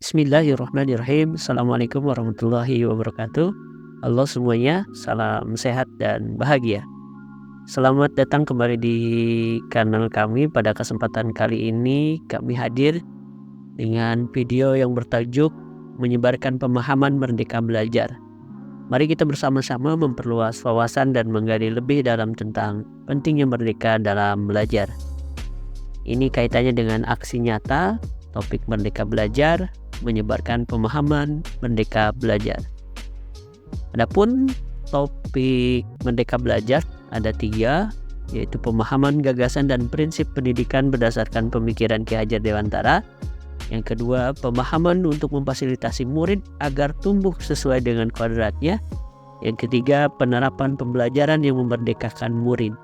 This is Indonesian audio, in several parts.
Bismillahirrahmanirrahim. Assalamualaikum warahmatullahi wabarakatuh. Halo semuanya, salam sehat dan bahagia. Selamat datang kembali di kanal kami. Pada kesempatan kali ini kami hadir dengan video yang bertajuk Menyebarkan Pemahaman Merdeka Belajar. Mari kita bersama-sama memperluas wawasan dan menggali lebih dalam tentang pentingnya merdeka dalam belajar. Ini kaitannya dengan aksi nyata, topik Merdeka Belajar, menyebarkan pemahaman Merdeka Belajar. Adapun topik Merdeka Belajar ada 3, yaitu pemahaman, gagasan, dan prinsip pendidikan berdasarkan pemikiran Ki Hajar Dewantara. Yang kedua, pemahaman untuk memfasilitasi murid agar tumbuh sesuai dengan kodratnya. Yang ketiga, penerapan pembelajaran yang memerdekakan murid.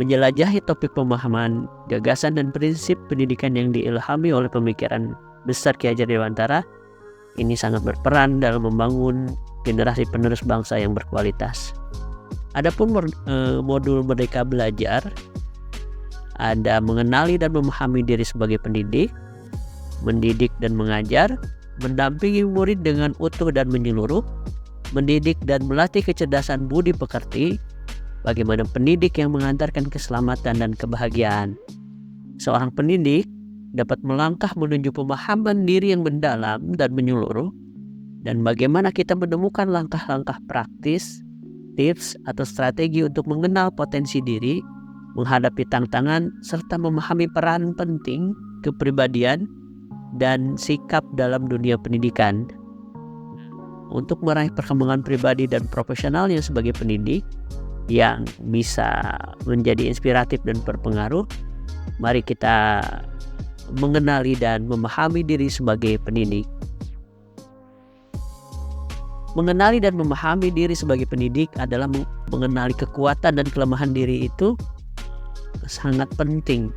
Menjelajahi topik pemahaman, gagasan, dan prinsip pendidikan yang diilhami oleh pemikiran besar Ki Hajar Dewantara ini sangat berperan dalam membangun generasi penerus bangsa yang berkualitas. Adapun modul Merdeka Belajar ada mengenali dan memahami diri sebagai pendidik, mendidik dan mengajar, mendampingi murid dengan utuh dan menyeluruh, mendidik dan melatih kecerdasan budi pekerti, bagaimana pendidik yang mengantarkan keselamatan dan kebahagiaan. Seorang pendidik dapat melangkah menuju pemahaman diri yang mendalam dan menyeluruh, dan bagaimana kita menemukan langkah-langkah praktis, tips, atau strategi untuk mengenal potensi diri, menghadapi tantangan, serta memahami peran penting kepribadian dan sikap dalam dunia pendidikan. Untuk meraih perkembangan pribadi dan profesionalnya sebagai pendidik yang bisa menjadi inspiratif dan berpengaruh, mari kita mengenali dan memahami diri sebagai pendidik. Mengenali dan memahami diri sebagai pendidik adalah mengenali kekuatan dan kelemahan diri itu sangat penting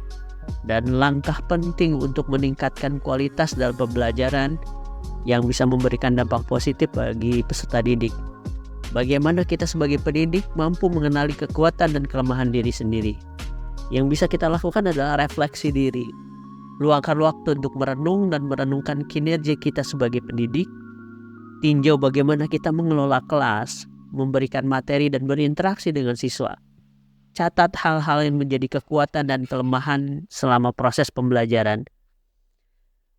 dan langkah penting untuk meningkatkan kualitas dalam pembelajaran yang bisa memberikan dampak positif bagi peserta didik. Bagaimana kita sebagai pendidik mampu mengenali kekuatan dan kelemahan diri sendiri. Yang bisa kita lakukan adalah refleksi diri. Luangkan waktu untuk merenung dan merenungkan kinerja kita sebagai pendidik. Tinjau bagaimana kita mengelola kelas, memberikan materi dan berinteraksi dengan siswa. Catat hal-hal yang menjadi kekuatan dan kelemahan selama proses pembelajaran.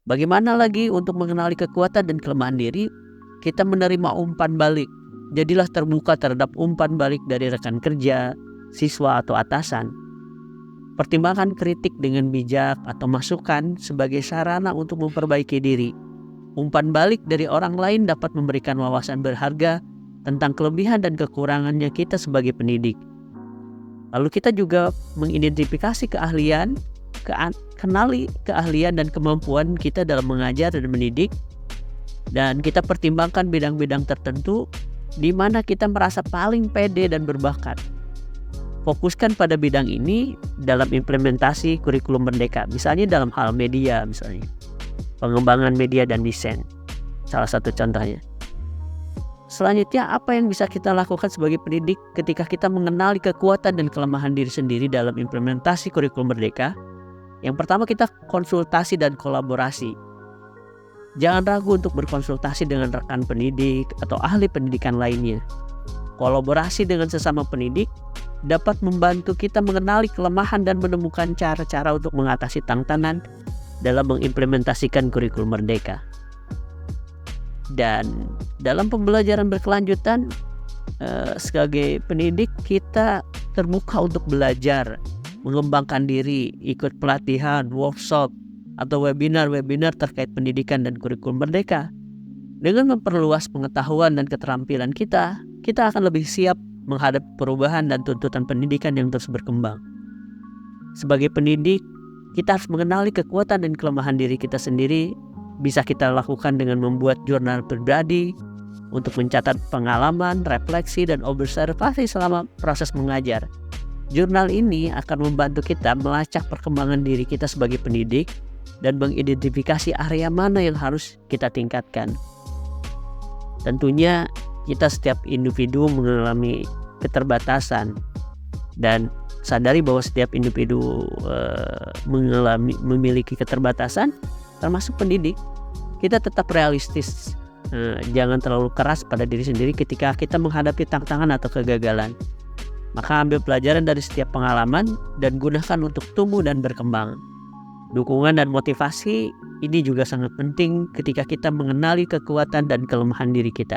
Bagaimana lagi untuk mengenali kekuatan dan kelemahan diri? Kita menerima umpan balik. Jadilah terbuka terhadap umpan balik dari rekan kerja, siswa, atau atasan. Pertimbangkan kritik dengan bijak atau masukan sebagai sarana untuk memperbaiki diri. Umpan balik dari orang lain dapat memberikan wawasan berharga tentang kelebihan dan kekurangannya kita sebagai pendidik. Lalu kita juga mengidentifikasi keahlian, kenali keahlian dan kemampuan kita dalam mengajar dan mendidik, dan kita pertimbangkan bidang-bidang tertentu di mana kita merasa paling pede dan berbakat. Fokuskan pada bidang ini dalam implementasi kurikulum merdeka, misalnya dalam hal media, misalnya pengembangan media dan desain, salah satu contohnya. Selanjutnya, apa yang bisa kita lakukan sebagai pendidik ketika kita mengenali kekuatan dan kelemahan diri sendiri dalam implementasi kurikulum merdeka? Yang pertama, kita konsultasi dan kolaborasi. Jangan ragu untuk berkonsultasi dengan rekan pendidik atau ahli pendidikan lainnya. Kolaborasi dengan sesama pendidik dapat membantu kita mengenali kelemahan dan menemukan cara-cara untuk mengatasi tantangan dalam mengimplementasikan kurikulum merdeka. Dan dalam pembelajaran berkelanjutan, sebagai pendidik kita terbuka untuk belajar, mengembangkan diri, ikut pelatihan, workshop, atau webinar-webinar terkait pendidikan dan kurikulum merdeka. Dengan memperluas pengetahuan dan keterampilan kita akan lebih siap menghadapi perubahan dan tuntutan pendidikan yang terus berkembang. Sebagai pendidik, kita harus mengenali kekuatan dan kelemahan diri kita sendiri. Bisa kita lakukan dengan membuat jurnal pribadi untuk mencatat pengalaman, refleksi, dan observasi selama proses mengajar. Jurnal ini akan membantu kita melacak perkembangan diri kita sebagai pendidik dan mengidentifikasi area mana yang harus kita tingkatkan. Tentunya kita setiap individu mengalami keterbatasan, dan sadari bahwa setiap individu memiliki keterbatasan, termasuk pendidik. kita tetap realistis. Jangan terlalu keras pada diri sendiri ketika kita menghadapi tantangan atau kegagalan. Maka ambil pelajaran dari setiap pengalaman dan gunakan untuk tumbuh dan berkembang. Dukungan dan motivasi ini juga sangat penting ketika kita mengenali kekuatan dan kelemahan diri kita.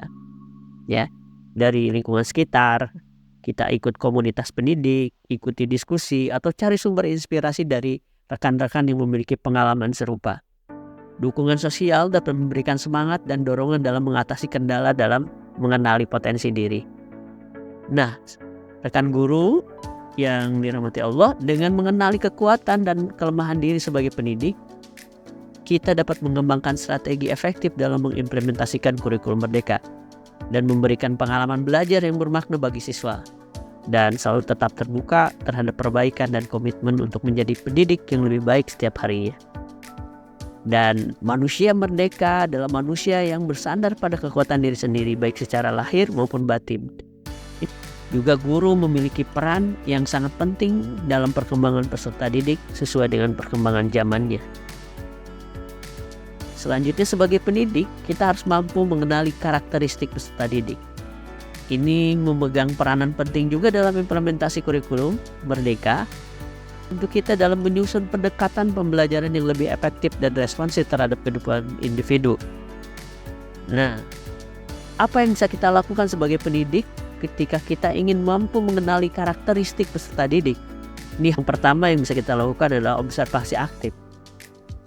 Ya, dari lingkungan sekitar, kita ikut komunitas pendidik, ikuti diskusi, atau cari sumber inspirasi dari rekan-rekan yang memiliki pengalaman serupa. Dukungan sosial dapat memberikan semangat dan dorongan dalam mengatasi kendala dalam mengenali potensi diri. Nah, rekan guru yang dirahmati Allah, dengan mengenali kekuatan dan kelemahan diri sebagai pendidik, kita dapat mengembangkan strategi efektif dalam mengimplementasikan kurikulum Merdeka dan memberikan pengalaman belajar yang bermakna bagi siswa, dan selalu tetap terbuka terhadap perbaikan dan komitmen untuk menjadi pendidik yang lebih baik setiap harinya. Dan manusia merdeka adalah manusia yang bersandar pada kekuatan diri sendiri, baik secara lahir maupun batin. Juga guru memiliki peran yang sangat penting dalam perkembangan peserta didik sesuai dengan perkembangan zamannya. Selanjutnya, sebagai pendidik, kita harus mampu mengenali karakteristik peserta didik. Ini memegang peranan penting juga dalam implementasi kurikulum Merdeka untuk kita dalam menyusun pendekatan pembelajaran yang lebih efektif dan responsif terhadap kehidupan individu. Nah, apa yang bisa kita lakukan sebagai pendidik ketika kita ingin mampu mengenali karakteristik peserta didik? Ini yang pertama yang bisa kita lakukan adalah observasi aktif.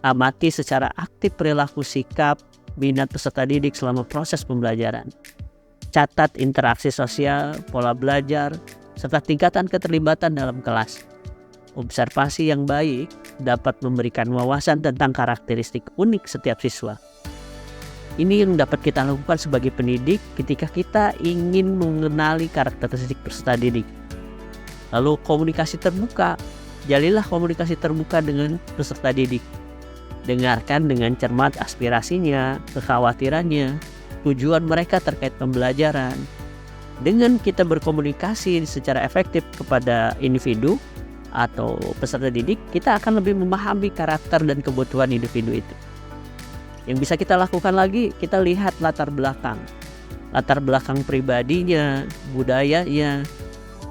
Amati secara aktif perilaku, sikap, minat peserta didik selama proses pembelajaran. Catat interaksi sosial, pola belajar, serta tingkatan keterlibatan dalam kelas. Observasi yang baik dapat memberikan wawasan tentang karakteristik unik setiap siswa. Ini yang dapat kita lakukan sebagai pendidik ketika kita ingin mengenali karakteristik peserta didik. Lalu komunikasi terbuka. Jalilah komunikasi terbuka dengan peserta didik. Dengarkan dengan cermat aspirasinya, kekhawatirannya, tujuan mereka terkait pembelajaran. Dengan kita berkomunikasi secara efektif kepada individu atau peserta didik, kita akan lebih memahami karakter dan kebutuhan individu itu. Yang bisa kita lakukan lagi, kita lihat latar belakang pribadinya, budayanya,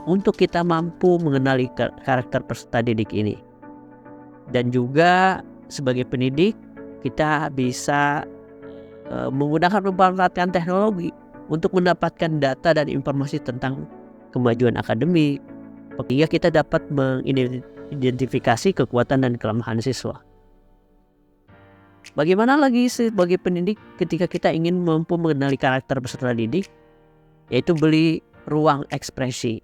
untuk kita mampu mengenali karakter peserta didik ini. Dan juga sebagai pendidik, kita bisa menggunakan pemanfaatan teknologi untuk mendapatkan data dan informasi tentang kemajuan akademik, hingga kita dapat mengidentifikasi kekuatan dan kelemahan siswa. Bagaimana lagi sebagai pendidik ketika kita ingin mampu mengenali karakter peserta didik? Yaitu beri ruang ekspresi.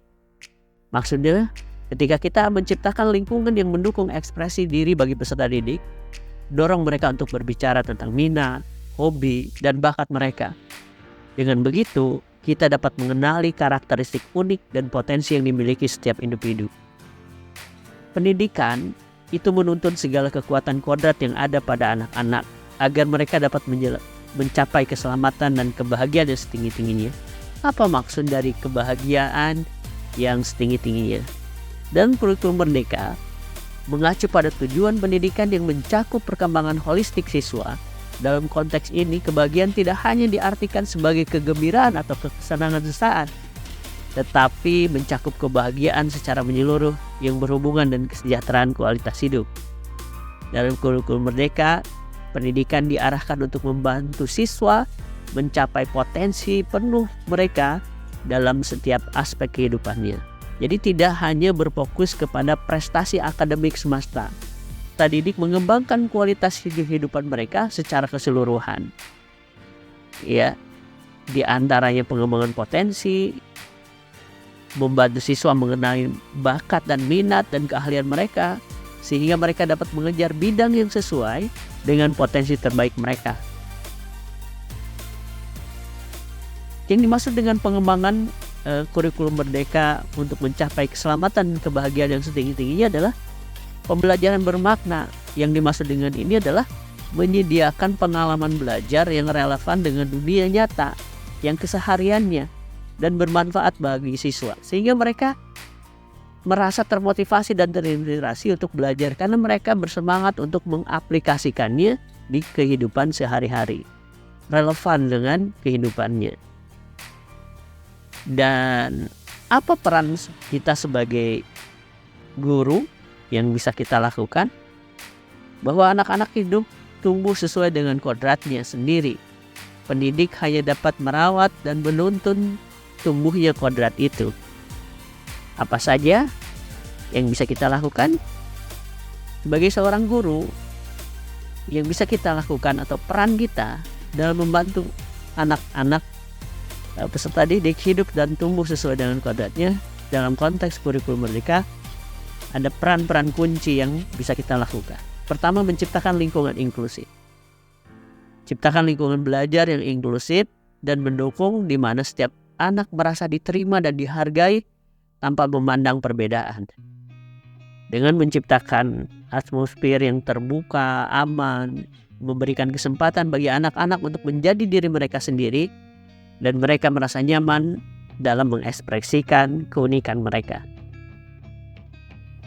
Maksudnya, ketika kita menciptakan lingkungan yang mendukung ekspresi diri bagi peserta didik, dorong mereka untuk berbicara tentang minat, hobi, dan bakat mereka. Dengan begitu, kita dapat mengenali karakteristik unik dan potensi yang dimiliki setiap individu. Pendidikan itu menuntun segala kekuatan kodrat yang ada pada anak-anak agar mereka dapat mencapai keselamatan dan kebahagiaan yang setinggi-tingginya. Apa maksud dari kebahagiaan yang setinggi-tingginya? Dan kurikulum Merdeka mengacu pada tujuan pendidikan yang mencakup perkembangan holistik siswa. Dalam konteks ini, kebahagiaan tidak hanya diartikan sebagai kegembiraan atau kesenangan sesaat, tetapi mencakup kebahagiaan secara menyeluruh yang berhubungan dengan kesejahteraan kualitas hidup. Dalam kurikulum Merdeka, pendidikan diarahkan untuk membantu siswa mencapai potensi penuh mereka dalam setiap aspek kehidupannya. Jadi tidak hanya berfokus kepada prestasi akademik semata. Didik mengembangkan kualitas kehidupan mereka secara keseluruhan. Ya, di antaranya pengembangan potensi, membantu siswa mengenali bakat dan minat dan keahlian mereka, sehingga mereka dapat mengejar bidang yang sesuai dengan potensi terbaik mereka. Yang dimaksud dengan pengembangan kurikulum Merdeka untuk mencapai keselamatan dan kebahagiaan yang setinggi-tingginya adalah pembelajaran bermakna. Yang dimaksud dengan ini adalah menyediakan pengalaman belajar yang relevan dengan dunia nyata, yang kesehariannya dan bermanfaat bagi siswa, sehingga mereka merasa termotivasi dan terinspirasi untuk belajar karena mereka bersemangat untuk mengaplikasikannya di kehidupan sehari-hari, relevan dengan kehidupannya. Dan apa peran kita sebagai guru yang bisa kita lakukan? Bahwa anak-anak hidup tumbuh sesuai dengan kodratnya sendiri. Pendidik hanya dapat merawat dan menuntun tumbuhnya kodrat itu. Apa saja yang bisa kita lakukan? Sebagai seorang guru, yang bisa kita lakukan atau peran kita dalam membantu anak-anak peserta didik hidup dan tumbuh sesuai dengan kodratnya dalam konteks kurikulum merdeka, ada peran-peran kunci yang bisa kita lakukan. Pertama, menciptakan lingkungan inklusif. Ciptakan lingkungan belajar yang inklusif dan mendukung di mana setiap anak merasa diterima dan dihargai tanpa memandang perbedaan. Dengan menciptakan atmosfer yang terbuka, aman, memberikan kesempatan bagi anak-anak untuk menjadi diri mereka sendiri dan mereka merasa nyaman dalam mengekspresikan keunikan mereka.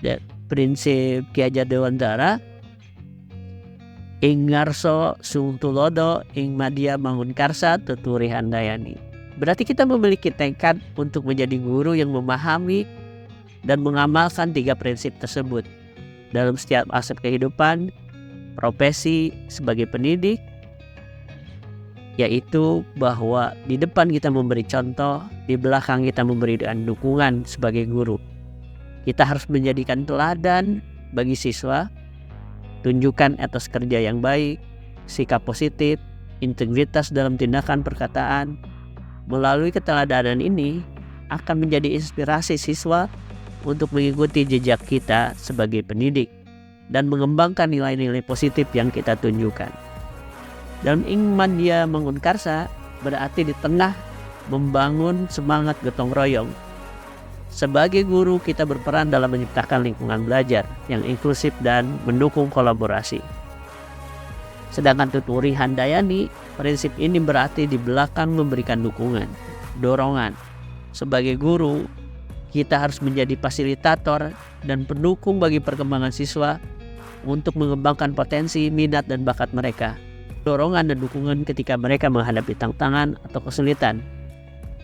Dan prinsip Ki Hajar Dewantara, ing ngarso sung tulodo ing madya mangunkarsa tuturi handayani. Berarti kita memiliki tekad untuk menjadi guru yang memahami dan mengamalkan 3 prinsip tersebut dalam setiap aspek kehidupan, profesi sebagai pendidik, yaitu bahwa di depan kita memberi contoh, di belakang kita memberikan dukungan sebagai guru. Kita harus menjadikan teladan bagi siswa, tunjukkan etos kerja yang baik, sikap positif, integritas dalam tindakan perkataan. Melalui keteladanan ini akan menjadi inspirasi siswa untuk mengikuti jejak kita sebagai pendidik dan mengembangkan nilai-nilai positif yang kita tunjukkan. Dalam ing madya mangunkarsa berarti di tengah membangun semangat gotong royong. Sebagai guru, kita berperan dalam menciptakan lingkungan belajar yang inklusif dan mendukung kolaborasi. Sedangkan tuturi handayani, prinsip ini berarti di belakang memberikan dukungan, dorongan. Sebagai guru, kita harus menjadi fasilitator dan pendukung bagi perkembangan siswa untuk mengembangkan potensi, minat, dan bakat mereka. Dorongan dan dukungan ketika mereka menghadapi tantangan atau kesulitan.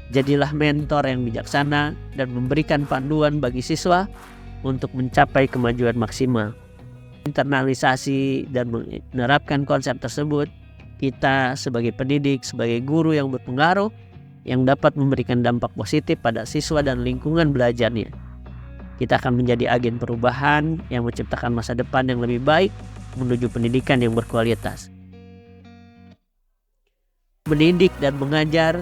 Jadilah mentor yang bijaksana dan memberikan panduan bagi siswa untuk mencapai kemajuan maksimal. Internalisasi dan menerapkan konsep tersebut, kita sebagai pendidik, sebagai guru yang berpengaruh, yang dapat memberikan dampak positif pada siswa dan lingkungan belajarnya. Kita akan menjadi agen perubahan yang menciptakan masa depan yang lebih baik menuju pendidikan yang berkualitas. Mendidik dan mengajar,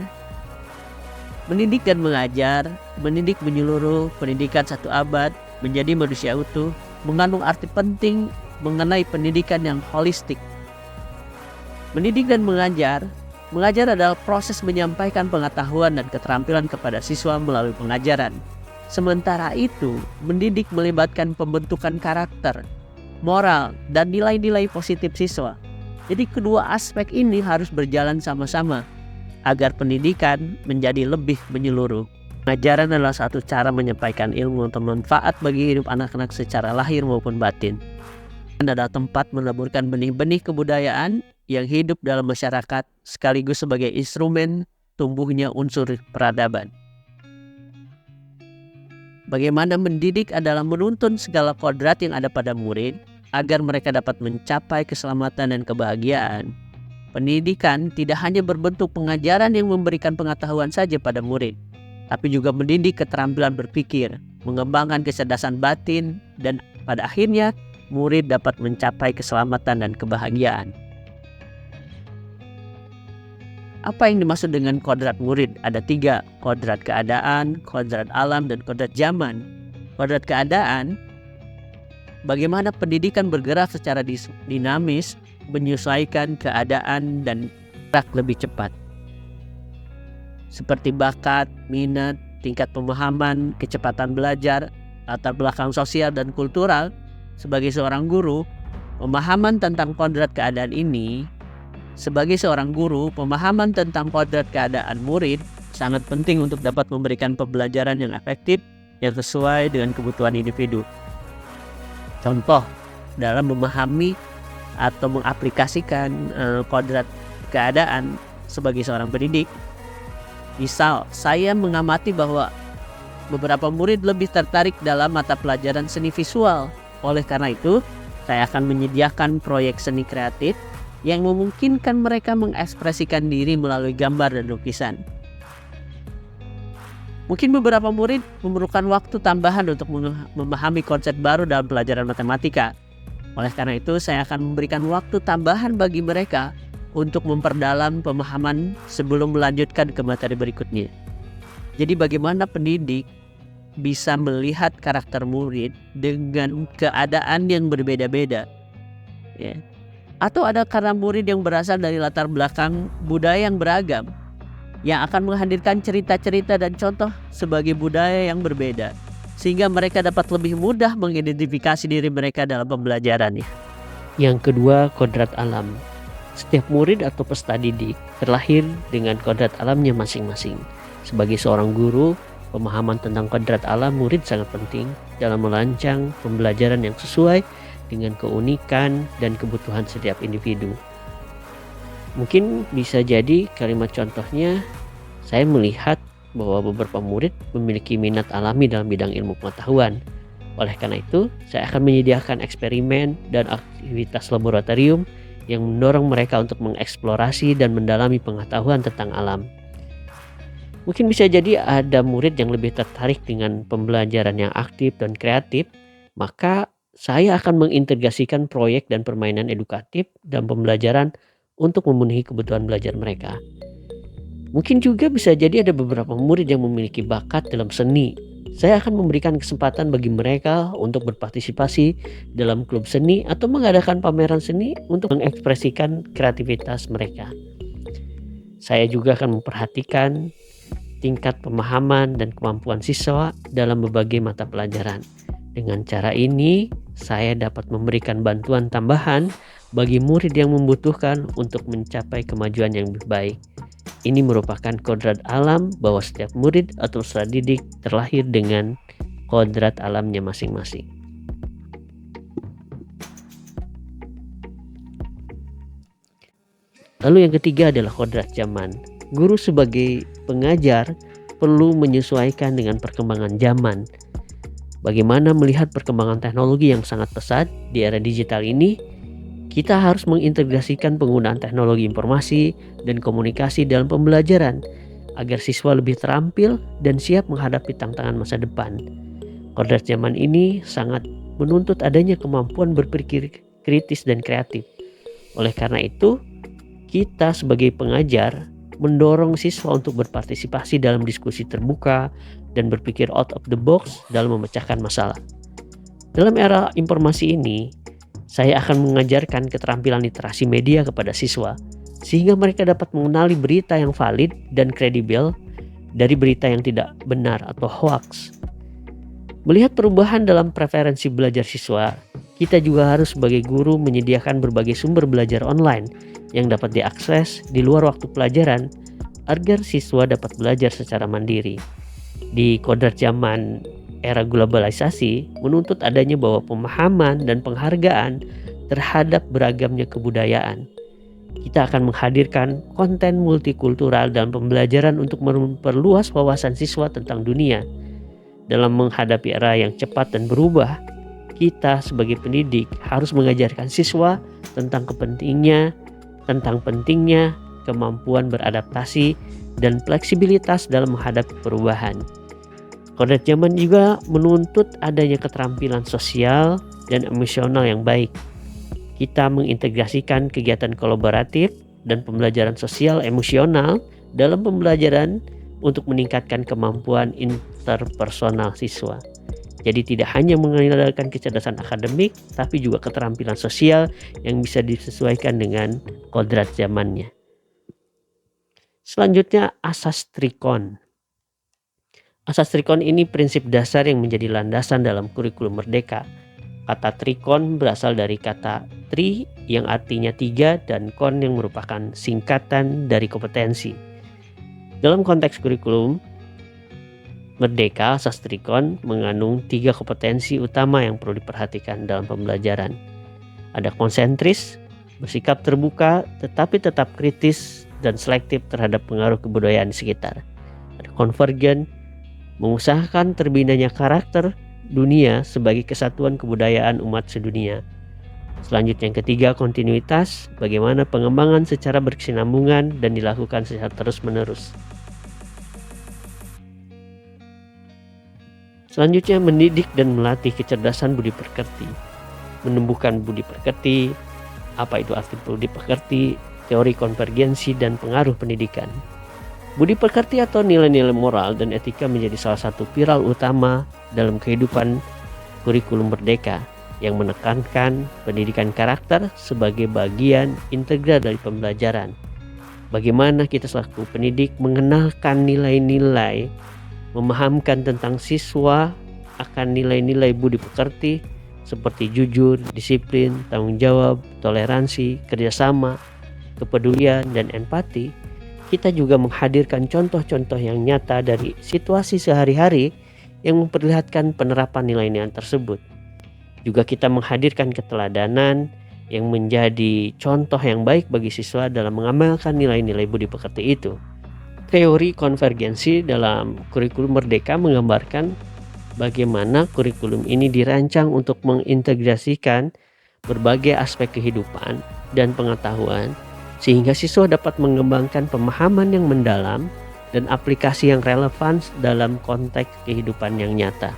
mendidik menyeluruh, pendidikan 1 abad, menjadi manusia utuh, mengandung arti penting mengenai pendidikan yang holistik. Mendidik dan mengajar adalah proses menyampaikan pengetahuan dan keterampilan kepada siswa melalui pengajaran. Sementara itu, mendidik melibatkan pembentukan karakter, moral, dan nilai-nilai positif siswa. Jadi kedua aspek ini harus berjalan sama-sama agar pendidikan menjadi lebih menyeluruh. Pengajaran adalah satu cara menyampaikan ilmu yang bermanfaat bagi hidup anak-anak secara lahir maupun batin. Dan adalah tempat menaburkan benih-benih kebudayaan yang hidup dalam masyarakat sekaligus sebagai instrumen tumbuhnya unsur peradaban. Bagaimana mendidik adalah menuntun segala kodrat yang ada pada murid agar mereka dapat mencapai keselamatan dan kebahagiaan. Pendidikan tidak hanya berbentuk pengajaran yang memberikan pengetahuan saja pada murid, tapi juga mendidik keterampilan berpikir, mengembangkan kecerdasan batin, dan pada akhirnya murid dapat mencapai keselamatan dan kebahagiaan. Apa yang dimaksud dengan kodrat murid? Ada 3, kodrat keadaan, kodrat alam, dan kodrat zaman. Kodrat keadaan, bagaimana pendidikan bergerak secara dinamis, menyesuaikan keadaan dan gerak lebih cepat. Seperti bakat, minat, tingkat pemahaman, kecepatan belajar, latar belakang sosial dan kultural. Sebagai seorang guru, pemahaman tentang kodrat keadaan ini, pemahaman tentang kodrat keadaan murid sangat penting untuk dapat memberikan pembelajaran yang efektif yang sesuai dengan kebutuhan individu. Contoh, dalam memahami atau mengaplikasikan kodrat keadaan sebagai seorang pendidik. Misal, saya mengamati bahwa beberapa murid lebih tertarik dalam mata pelajaran seni visual. Oleh karena itu, saya akan menyediakan proyek seni kreatif yang memungkinkan mereka mengekspresikan diri melalui gambar dan lukisan. Mungkin beberapa murid memerlukan waktu tambahan untuk memahami konsep baru dalam pelajaran matematika. Oleh karena itu, saya akan memberikan waktu tambahan bagi mereka untuk memperdalam pemahaman sebelum melanjutkan ke materi berikutnya. Jadi bagaimana pendidik bisa melihat karakter murid dengan keadaan yang berbeda-beda, ya. Atau ada karena murid yang berasal dari latar belakang budaya yang beragam, yang akan menghadirkan cerita-cerita dan contoh sebagai budaya yang berbeda, sehingga mereka dapat lebih mudah mengidentifikasi diri mereka dalam pembelajarannya. Yang kedua, kodrat alam. Setiap murid atau peserta didik terlahir dengan kodrat alamnya masing-masing. Sebagai seorang guru, pemahaman tentang kodrat alam murid sangat penting dalam merancang pembelajaran yang sesuai dengan keunikan dan kebutuhan setiap individu. Mungkin bisa jadi kalimat contohnya, saya melihat bahwa beberapa murid memiliki minat alami dalam bidang ilmu pengetahuan. Oleh karena itu, saya akan menyediakan eksperimen dan aktivitas laboratorium yang mendorong mereka untuk mengeksplorasi dan mendalami pengetahuan tentang alam. Mungkin bisa jadi ada murid yang lebih tertarik dengan pembelajaran yang aktif dan kreatif, maka saya akan mengintegrasikan proyek dan permainan edukatif dan pembelajaran untuk memenuhi kebutuhan belajar mereka. Mungkin juga bisa jadi ada beberapa murid yang memiliki bakat dalam seni. Saya akan memberikan kesempatan bagi mereka untuk berpartisipasi dalam klub seni atau mengadakan pameran seni untuk mengekspresikan kreativitas mereka. Saya juga akan memperhatikan tingkat pemahaman dan kemampuan siswa dalam berbagai mata pelajaran. Dengan cara ini, saya dapat memberikan bantuan tambahan bagi murid yang membutuhkan untuk mencapai kemajuan yang lebih baik. Ini merupakan kodrat alam bahwa setiap murid atau peserta didik terlahir dengan kodrat alamnya masing-masing. Lalu yang ketiga adalah kodrat zaman. Guru sebagai pengajar perlu menyesuaikan dengan perkembangan zaman. Bagaimana melihat perkembangan teknologi yang sangat pesat di era digital ini? Kita harus mengintegrasikan penggunaan teknologi informasi dan komunikasi dalam pembelajaran agar siswa lebih terampil dan siap menghadapi tantangan masa depan. Kodrat zaman ini sangat menuntut adanya kemampuan berpikir kritis dan kreatif. Oleh karena itu, kita sebagai pengajar mendorong siswa untuk berpartisipasi dalam diskusi terbuka dan berpikir out of the box dalam memecahkan masalah. Dalam era informasi ini, saya akan mengajarkan keterampilan literasi media kepada siswa, sehingga mereka dapat mengenali berita yang valid dan kredibel dari berita yang tidak benar atau hoax. Melihat perubahan dalam preferensi belajar siswa, kita juga harus sebagai guru menyediakan berbagai sumber belajar online yang dapat diakses di luar waktu pelajaran agar siswa dapat belajar secara mandiri. Di kodrat zaman era globalisasi menuntut adanya bahwa pemahaman dan penghargaan terhadap beragamnya kebudayaan. Kita akan menghadirkan konten multikultural dalam pembelajaran untuk memperluas wawasan siswa tentang dunia. Dalam menghadapi era yang cepat dan berubah, kita sebagai pendidik harus mengajarkan siswa tentang pentingnya kemampuan beradaptasi dan fleksibilitas dalam menghadapi perubahan. Kodrat zaman juga menuntut adanya keterampilan sosial dan emosional yang baik. Kita mengintegrasikan kegiatan kolaboratif dan pembelajaran sosial emosional dalam pembelajaran untuk meningkatkan kemampuan interpersonal siswa. Jadi tidak hanya mengandalkan kecerdasan akademik, tapi juga keterampilan sosial yang bisa disesuaikan dengan kodrat zamannya. Selanjutnya, asas trikon. Asas trikon ini prinsip dasar yang menjadi landasan dalam kurikulum Merdeka. Kata trikon berasal dari kata tri yang artinya tiga dan kon yang merupakan singkatan dari kompetensi. Dalam konteks kurikulum Merdeka, asas trikon mengandung 3 kompetensi utama yang perlu diperhatikan dalam pembelajaran. Ada konsentris, bersikap terbuka tetapi tetap kritis dan selektif terhadap pengaruh kebudayaan di sekitar. Ada konvergen, mengusahakan terbinanya karakter dunia sebagai kesatuan kebudayaan umat sedunia. Selanjutnya yang ketiga, kontinuitas, bagaimana pengembangan secara berkesinambungan dan dilakukan secara terus-menerus. Selanjutnya, mendidik dan melatih kecerdasan budi pekerti. Menumbuhkan budi pekerti, apa itu arti budi pekerti, teori konvergensi dan pengaruh pendidikan. Budi pekerti atau nilai-nilai moral dan etika menjadi salah satu pilar utama dalam kehidupan kurikulum merdeka yang menekankan pendidikan karakter sebagai bagian integral dari pembelajaran. Bagaimana kita selaku pendidik mengenalkan nilai-nilai, memahamkan tentang siswa akan nilai-nilai budi pekerti seperti jujur, disiplin, tanggung jawab, toleransi, kerjasama, kepedulian, dan empati. Kita juga menghadirkan contoh-contoh yang nyata dari situasi sehari-hari yang memperlihatkan penerapan nilai-nilai tersebut. Juga kita menghadirkan keteladanan yang menjadi contoh yang baik bagi siswa dalam mengamalkan nilai-nilai budi pekerti itu. Teori konvergensi dalam kurikulum merdeka menggambarkan bagaimana kurikulum ini dirancang untuk mengintegrasikan berbagai aspek kehidupan dan pengetahuan sehingga siswa dapat mengembangkan pemahaman yang mendalam dan aplikasi yang relevan dalam konteks kehidupan yang nyata.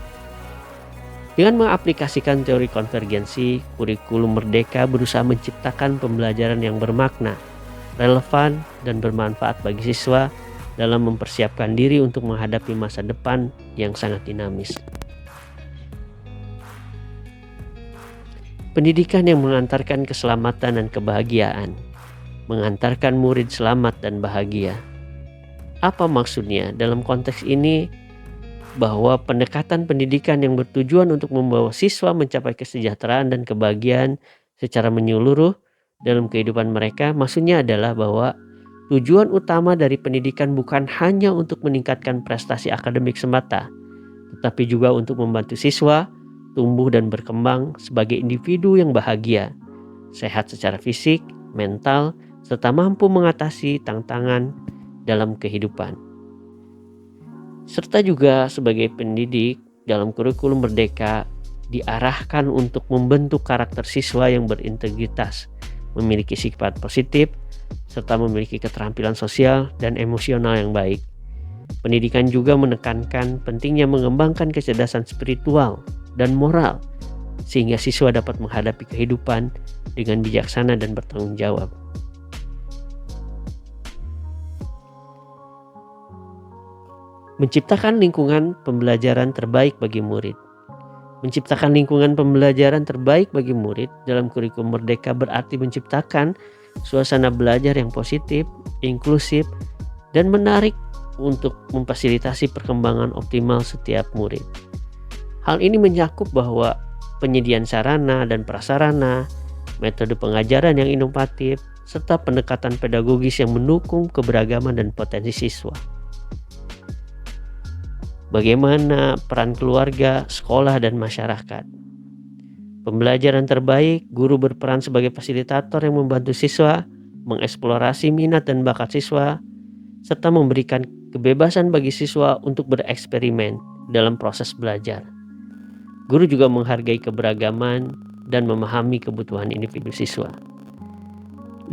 Dengan mengaplikasikan teori konvergensi, kurikulum merdeka berusaha menciptakan pembelajaran yang bermakna, relevan, dan bermanfaat bagi siswa dalam mempersiapkan diri untuk menghadapi masa depan yang sangat dinamis. Pendidikan yang mengantarkan keselamatan dan kebahagiaan, mengantarkan murid selamat dan bahagia. Apa maksudnya dalam konteks ini? Bahwa pendekatan pendidikan yang bertujuan untuk membawa siswa mencapai kesejahteraan dan kebahagiaan secara menyeluruh dalam kehidupan mereka, maksudnya adalah bahwa tujuan utama dari pendidikan bukan hanya untuk meningkatkan prestasi akademik semata, tetapi juga untuk membantu siswa tumbuh dan berkembang sebagai individu yang bahagia, sehat secara fisik, mental, serta mampu mengatasi tantangan dalam kehidupan. Serta juga sebagai pendidik dalam kurikulum merdeka diarahkan untuk membentuk karakter siswa yang berintegritas, memiliki sifat positif, serta memiliki keterampilan sosial dan emosional yang baik. Pendidikan juga menekankan pentingnya mengembangkan kecerdasan spiritual dan moral, sehingga siswa dapat menghadapi kehidupan dengan bijaksana dan bertanggung jawab. Menciptakan lingkungan pembelajaran terbaik bagi murid. Menciptakan lingkungan pembelajaran terbaik bagi murid dalam kurikulum merdeka berarti menciptakan suasana belajar yang positif, inklusif, dan menarik untuk memfasilitasi perkembangan optimal setiap murid. Hal ini mencakup bahwa penyediaan sarana dan prasarana, metode pengajaran yang inovatif, serta pendekatan pedagogis yang mendukung keberagaman dan potensi siswa. Bagaimana peran keluarga, sekolah, dan masyarakat? Pembelajaran terbaik, guru berperan sebagai fasilitator yang membantu siswa mengeksplorasi minat dan bakat siswa, serta memberikan kebebasan bagi siswa untuk bereksperimen dalam proses belajar. Guru juga menghargai keberagaman dan memahami kebutuhan individu siswa.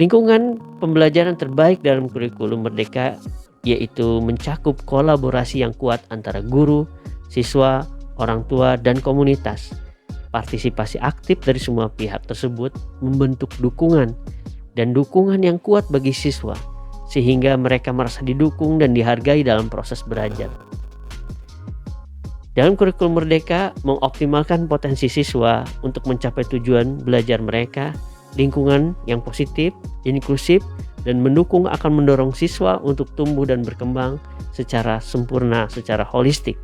Lingkungan pembelajaran terbaik dalam kurikulum merdeka yaitu mencakup kolaborasi yang kuat antara guru, siswa, orang tua, dan komunitas. Partisipasi aktif dari semua pihak tersebut membentuk dukungan yang kuat bagi siswa, sehingga mereka merasa didukung dan dihargai dalam proses belajar. Dalam kurikulum merdeka, mengoptimalkan potensi siswa untuk mencapai tujuan belajar mereka, lingkungan yang positif, inklusif, dan mendukung akan mendorong siswa untuk tumbuh dan berkembang secara sempurna, secara holistik,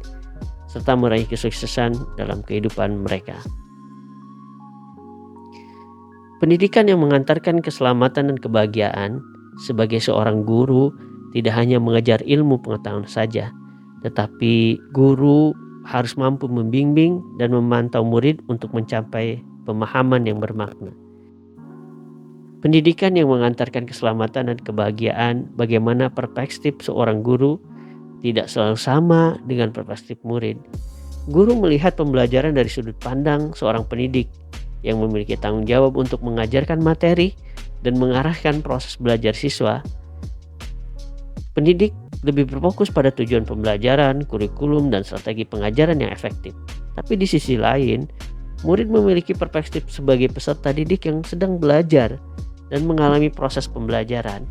serta meraih kesuksesan dalam kehidupan mereka. Pendidikan yang mengantarkan keselamatan dan kebahagiaan sebagai seorang guru tidak hanya mengajar ilmu pengetahuan saja, tetapi guru harus mampu membimbing dan memantau murid untuk mencapai pemahaman yang bermakna. Pendidikan yang mengantarkan keselamatan dan kebahagiaan, bagaimana perspektif seorang guru tidak selalu sama dengan perspektif murid. Guru melihat pembelajaran dari sudut pandang seorang pendidik yang memiliki tanggung jawab untuk mengajarkan materi dan mengarahkan proses belajar siswa. Pendidik lebih berfokus pada tujuan pembelajaran, kurikulum, dan strategi pengajaran yang efektif. Tapi di sisi lain, murid memiliki perspektif sebagai peserta didik yang sedang belajar dan mengalami proses pembelajaran,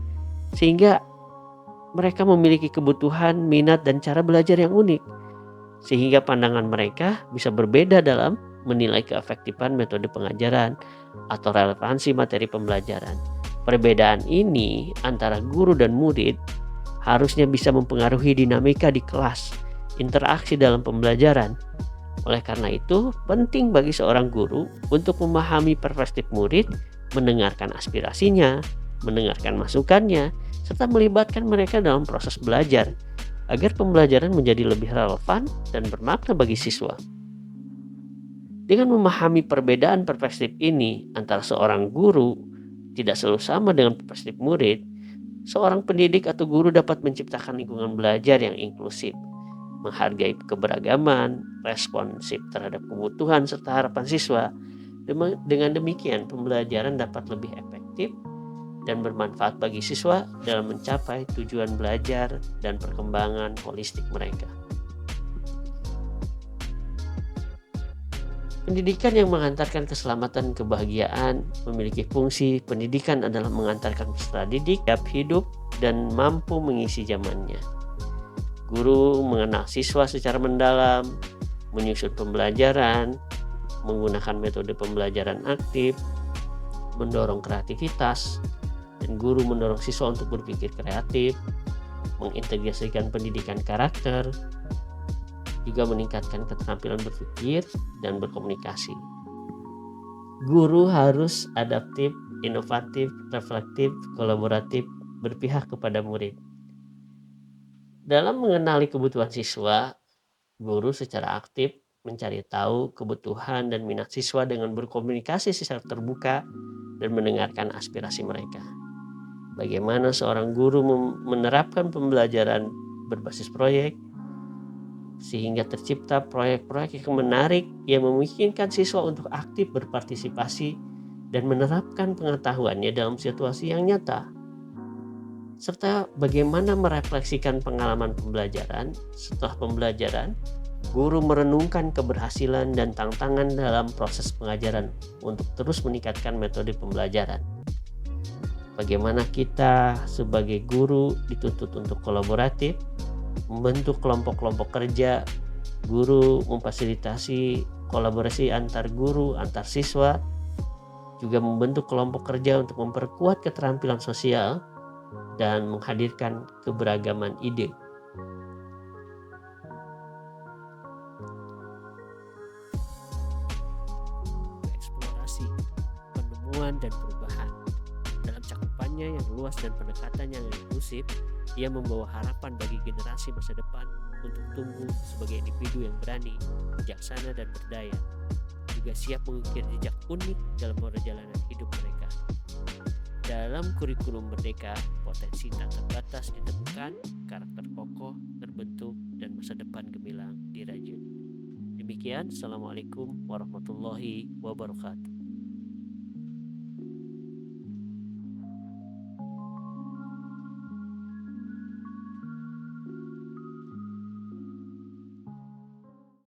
sehingga mereka memiliki kebutuhan, minat, dan cara belajar yang unik, sehingga pandangan mereka bisa berbeda dalam menilai keefektifan metode pengajaran atau relevansi materi pembelajaran. Perbedaan ini antara guru dan murid harusnya bisa mempengaruhi dinamika di kelas, interaksi dalam pembelajaran. Oleh karena itu, penting bagi seorang guru untuk memahami perspektif murid, mendengarkan aspirasinya, mendengarkan masukannya, serta melibatkan mereka dalam proses belajar agar pembelajaran menjadi lebih relevan dan bermakna bagi siswa. Dengan memahami perbedaan perspektif ini antara seorang guru tidak selalu sama dengan perspektif murid, seorang pendidik atau guru dapat menciptakan lingkungan belajar yang inklusif, menghargai keberagaman, responsif terhadap kebutuhan serta harapan siswa. Dengan demikian, pembelajaran dapat lebih efektif dan bermanfaat bagi siswa dalam mencapai tujuan belajar dan perkembangan holistik mereka. Pendidikan yang mengantarkan keselamatan dan kebahagiaan memiliki fungsi. Pendidikan adalah mengantarkan peserta didik siap hidup dan mampu mengisi zamannya. Guru mengenal siswa secara mendalam, menyusun pembelajaran, menggunakan metode pembelajaran aktif, mendorong kreativitas, dan guru mendorong siswa untuk berpikir kreatif, mengintegrasikan pendidikan karakter, juga meningkatkan keterampilan berpikir dan berkomunikasi. Guru harus adaptif, inovatif, reflektif, kolaboratif, berpihak kepada murid. Dalam mengenali kebutuhan siswa, guru secara aktif mencari tahu kebutuhan dan minat siswa dengan berkomunikasi secara terbuka dan mendengarkan aspirasi mereka. Bagaimana seorang guru menerapkan pembelajaran berbasis proyek sehingga tercipta proyek-proyek yang menarik yang memungkinkan siswa untuk aktif berpartisipasi dan menerapkan pengetahuannya dalam situasi yang nyata. Serta bagaimana merefleksikan pengalaman pembelajaran. Setelah pembelajaran, guru merenungkan keberhasilan dan tantangan dalam proses pengajaran untuk terus meningkatkan metode pembelajaran. Bagaimana kita sebagai guru dituntut untuk kolaboratif, membentuk kelompok-kelompok kerja, guru memfasilitasi kolaborasi antar guru, antar siswa, juga membentuk kelompok kerja untuk memperkuat keterampilan sosial dan menghadirkan keberagaman ide. Eksplorasi, penemuan, dan perubahan. Dalam cakupannya yang luas dan pendekatannya yang inklusif, ia membawa harapan bagi generasi masa depan untuk tumbuh sebagai individu yang berani, bijaksana, dan berdaya, juga siap mengukir jejak unik dalam perjalanan hidup mereka. Dalam kurikulum Merdeka, potensi tak terbatas ditemukan, karakter kokoh terbentuk, dan masa depan gemilang dirajut. Demikian, Assalamualaikum warahmatullahi wabarakatuh.